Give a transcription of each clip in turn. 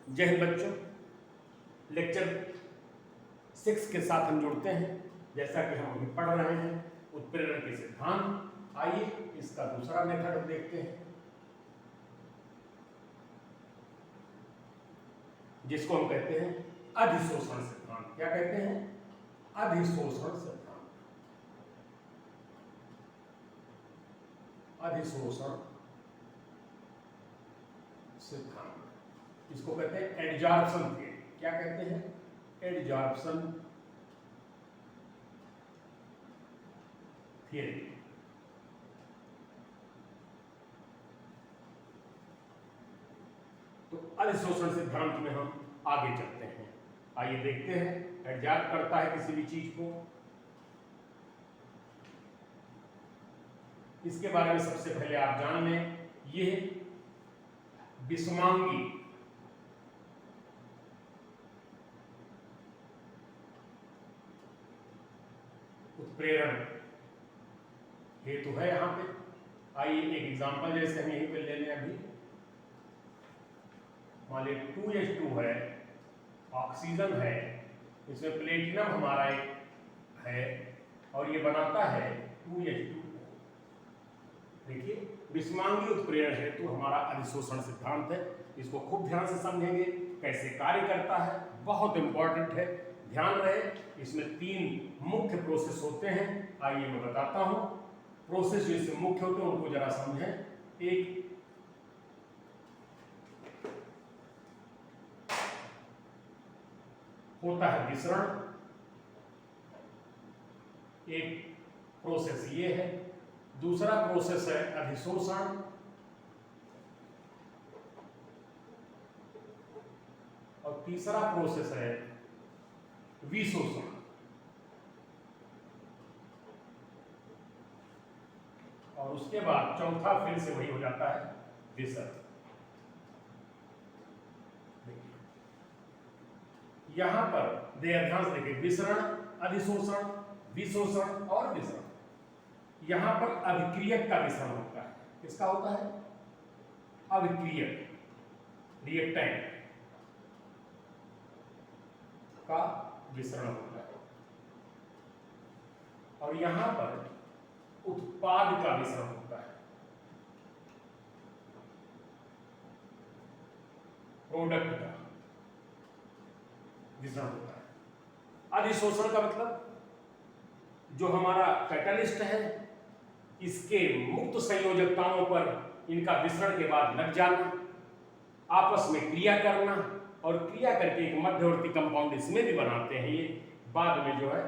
जय हिंद बच्चों, लेक्चर 6 के साथ हम जुड़ते हैं। जैसा कि हम अभी पढ़ रहे हैं उत्प्रेरण के सिद्धांत। आइए इसका दूसरा मेथड देखते हैं, जिसको हम कहते हैं अधिशोषण सिद्धांत। क्या कहते हैं? अधिशोषण सिद्धांत। अधिशोषण सिद्धांत इसको कहते हैं एडजॉर्प्शन थियरी। क्या कहते हैं? Adsorption theory. तो अधिशोषण सिद्धांत में हम आगे चलते हैं। आइए देखते हैं एडजॉर्ब करता है किसी भी चीज को। इसके बारे में सबसे पहले आप जान लें, ये विषमांगी उत्प्रेरण हेतु है। यहां पे आइए एक एग्जांपल जैसे हम यहीं पे ले लें। अभी मान लीजिए 2H2 है, ऑक्सीजन है, इसमें प्लेटिनम हमारा एक है और ये बनाता है 2H2। देखिए विषमांगी उत्प्रेरण हेतु हमारा अधिशोषण सिद्धांत है। इसको खूब ध्यान से समझेंगे, कैसे कार्य करता है, बहुत इंपॉर्टेंट है, ध्यान रहे। इसमें 3 मुख्य प्रोसेस होते हैं। आइए मैं बताता हूं प्रोसेस जो इसमें मुख्य होते हैं उनको जरा समझें। एक होता है विसरण, एक प्रोसेस ये है। दूसरा प्रोसेस है अधिशोषण, और तीसरा प्रोसेस है विशोषण। और उसके बाद चौथा फिर से वही हो जाता है विसर्जन। यहां पर ध्यान से देखिए, विसरण, अधिशोषण, विशोषण और विसरण। यहां पर अभिक्रियक का विसरण होता है। किसका होता है? अभिक्रियक, रिएक्टेंट का विसरण होता है। और यहां पर उत्पाद का विसरण होता है, प्रोडक्ट का विसरण होता है। अधिशोषण का मतलब जो हमारा कैटलिस्ट है, इसके मुक्त संयोजकताओं पर इनका विसरण के बाद लग जाना, आपस में क्रिया करना, और क्रिया करके एक मध्यवर्ती कंपाउंड इसमें भी बनाते हैं। ये बाद में जो है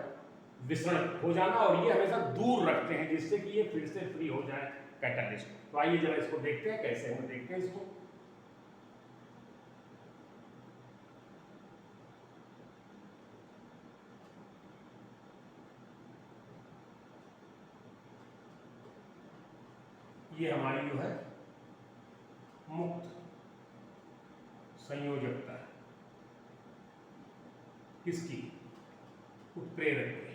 विसरण हो जाना, और ये हमेशा दूर रखते हैं जिससे कि ये फिर से फ्री हो जाए कैटलिस्ट। तो आइए जरा इसको देखते हैं, कैसे हम देखते हैं इसको। ये हमारी जो है मुक्त संयोजकता है, किसकी? उत्प्रेरक की।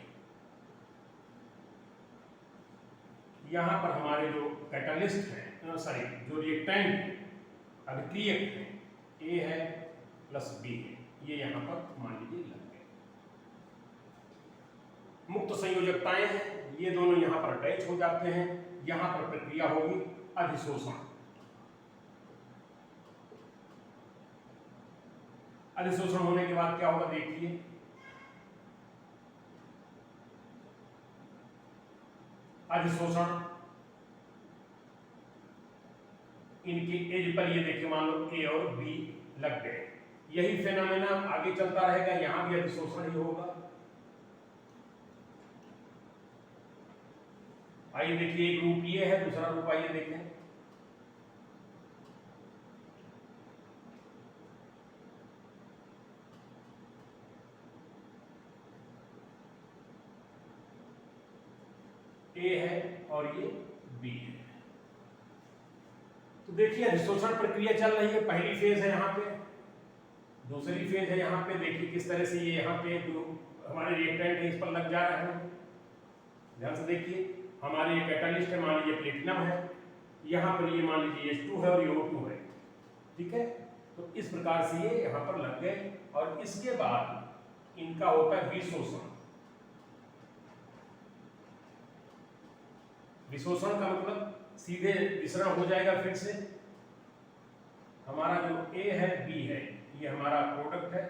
यहां पर हमारे जो कैटलिस्ट है, जो रिएक्टेंट अभिक्रियक है, A है प्लस B है, ये यहां पर मान लीजिए लग गए। मुक्त संयोजकताएं हैं, ये दोनों यहां पर अटैच हो जाते हैं। यहां पर प्रक्रिया होगी अधिशोषण। अधिशोषण होने के बाद क्या होगा देखिए, अधिशोषण इनके एज पर ये देखिए, मान लो A और B लग गए। यही फेनोमेना आगे चलता रहेगा, यहां भी अधिशोषण ही होगा। आइए देखिए, एक रूप ये है, दूसरा रूप आइए देखें। A है और ये B है। तो देखिए अधिशोषण प्रक्रिया चल रही है। पहली फेज है यहाँ पे, दूसरी फेज है यहाँ पे। देखिए किस तरह से ये यहाँ पे जो हमारे रिएक्टेंट है इस पर लग जा रहे हैं। ध्यान से देखिए, हमारे ये कैटलिस्ट है, मान लीजिए प्लेटिनम है, यहाँ पर ये मान लीजिए H2 है और ये O2 है। ठीक है, तो इस प्रकार से ये यहाँ पर लग गए और इसके बाद इनका होता है विशोषण। विशोषण का मतलब सीधे विसरण हो जाएगा। फिर से हमारा जो ए है बी है ये हमारा प्रोडक्ट है,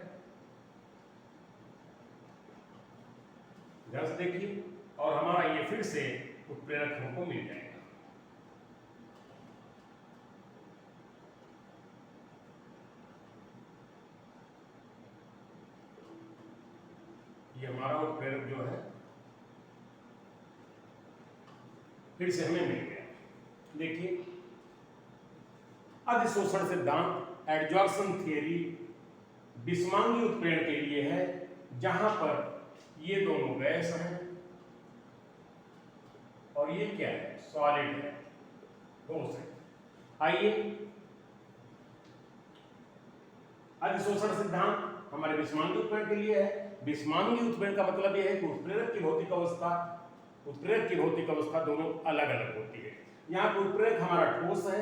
ध्यान से देखिए, और हमारा ये फिर से उत्प्रेरक हमको मिल जाएगा। ये हमारा उत्प्रेरक जो है फिर से हमें मिल गया। देखिए अधिशोषण सिद्धांत एडजॉर्सन थियरी विषमांगी उत्प्रेरण के लिए है, जहां पर ये दोनों गैस हैं और ये क्या है, सॉलिड है, ठोस है। आइए, अधिशोषण सिद्धांत हमारे विषमांगी उत्प्रेरण के लिए है। विषमांगी उत्प्रेरण का मतलब यह है कि उत्प्रेरक की भौतिक अवस्था दोनों अलग अलग होती है। यहाँ पर उत्प्रेरक हमारा ठोस है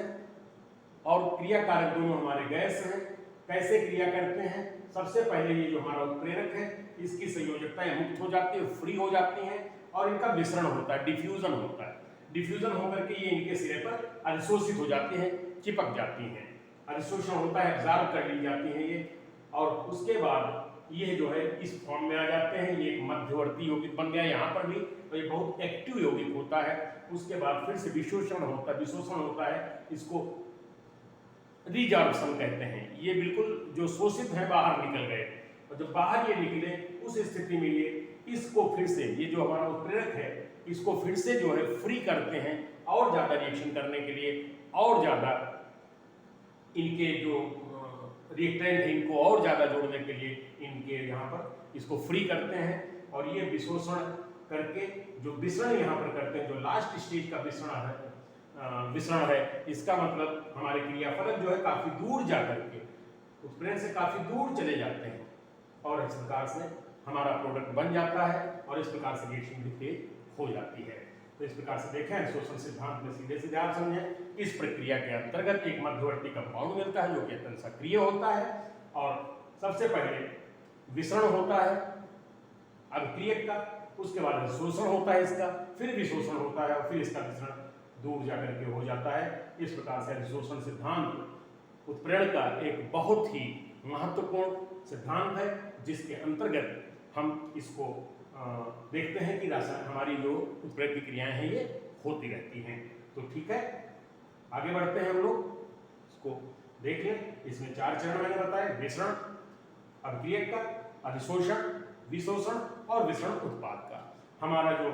और क्रिया कारक दोनों हमारे गैस हैं। कैसे क्रिया करते हैं? सबसे पहले ये जो हमारा उत्प्रेरक है इसकी संयोजकताएं मुक्त हो जाती है, फ्री हो जाती हैं और इनका विसरण होता है, डिफ्यूजन होता है। डिफ्यूजन होकर के ये इनके सिरे पर अधिशोषित हो जाती हैं, चिपक जाती हैं। अधिशोषण होता है, एब्जॉर्ब कर ली जाती हैं ये, और उसके बाद ये जो है इस फॉर्म में आ जाते हैं। ये एक मध्यवर्ती यौगिक बन गया यहाँ पर भी, तो ये बहुत एक्टिव यौगिक होता है। उसके बाद फिर से विशोषण होता है, इसको रिजॉर्प्शन कहते हैं। ये बिल्कुल जो शोषित है बाहर निकल गए, और जब बाहर ये निकले उस स्थिति में ये इसको फिर से, ये जो हमारा उत्प्रेरक है इसको फिर से जो है फ्री करते हैं और ज़्यादा रिएक्शन करने के लिए, और ज़्यादा इनके जो रिएक्टेंट है इनको और ज़्यादा जोड़ने के लिए इनके यहाँ पर इसको फ्री करते हैं। और ये विशोषण करके जो विसरण यहाँ पर करते हैं, जो लास्ट स्टेज का विसरण है, इसका मतलब हमारे क्रियाफलक जो है काफ़ी दूर जा करके उत्प्रेरक से काफ़ी दूर चले जाते हैं और इस प्रकार से हमारा प्रोडक्ट बन जाता है और इस प्रकार से रिएक्शन भी तेज हो जाती है। तो इस प्रकार से देखें, अधिशोषण सिद्धांत में सीधे सीधे आप समझें, इस प्रक्रिया के अंतर्गत एक मध्यवर्ती कंपाउंड मिलता है जो कि अत्यंत सक्रिय होता है और सबसे पहले विसरण होता है अभिक्रियक का, उसके बाद अधिशोषण होता है इसका, फिर विशोषण होता है और फिर इसका विसरण दूर जाकर के हो जाता है। इस प्रकार से अधिशोषण सिद्धांत उत्प्रेरण का एक बहुत ही महत्वपूर्ण सिद्धांत है, जिसके अंतर्गत हम इसको देखते हैं कि हमारी जो उत्प्रेरक की क्रियाएं हैं ये होती रहती हैं। तो ठीक है, आगे बढ़ते हैं हम लोग, इसको देख लें। इसमें 4 चरण मैंने बताए, विसरण अभिक्रियक का, अधिशोषण, विशोषण और विसरण उत्पाद का। हमारा जो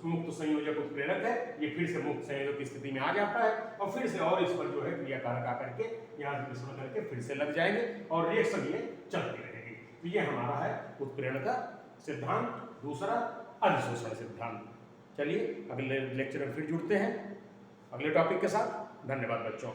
मुक्त संयोजक उत्प्रेरक है ये फिर से मुक्त संयोजक की स्थिति में आ जाता है और फिर से और इस पर जो है क्रिया कारक आकर के यहाँ से विसरण करके फिर से लग जाएंगे और रिएक्शन ये चलती रहेगी। तो ये हमारा है उत्प्रेरण का सिद्धांत, दूसरा अधिशोषण सिद्धांत। चलिए अगले लेक्चर में फिर जुड़ते हैं अगले टॉपिक के साथ। धन्यवाद बच्चों।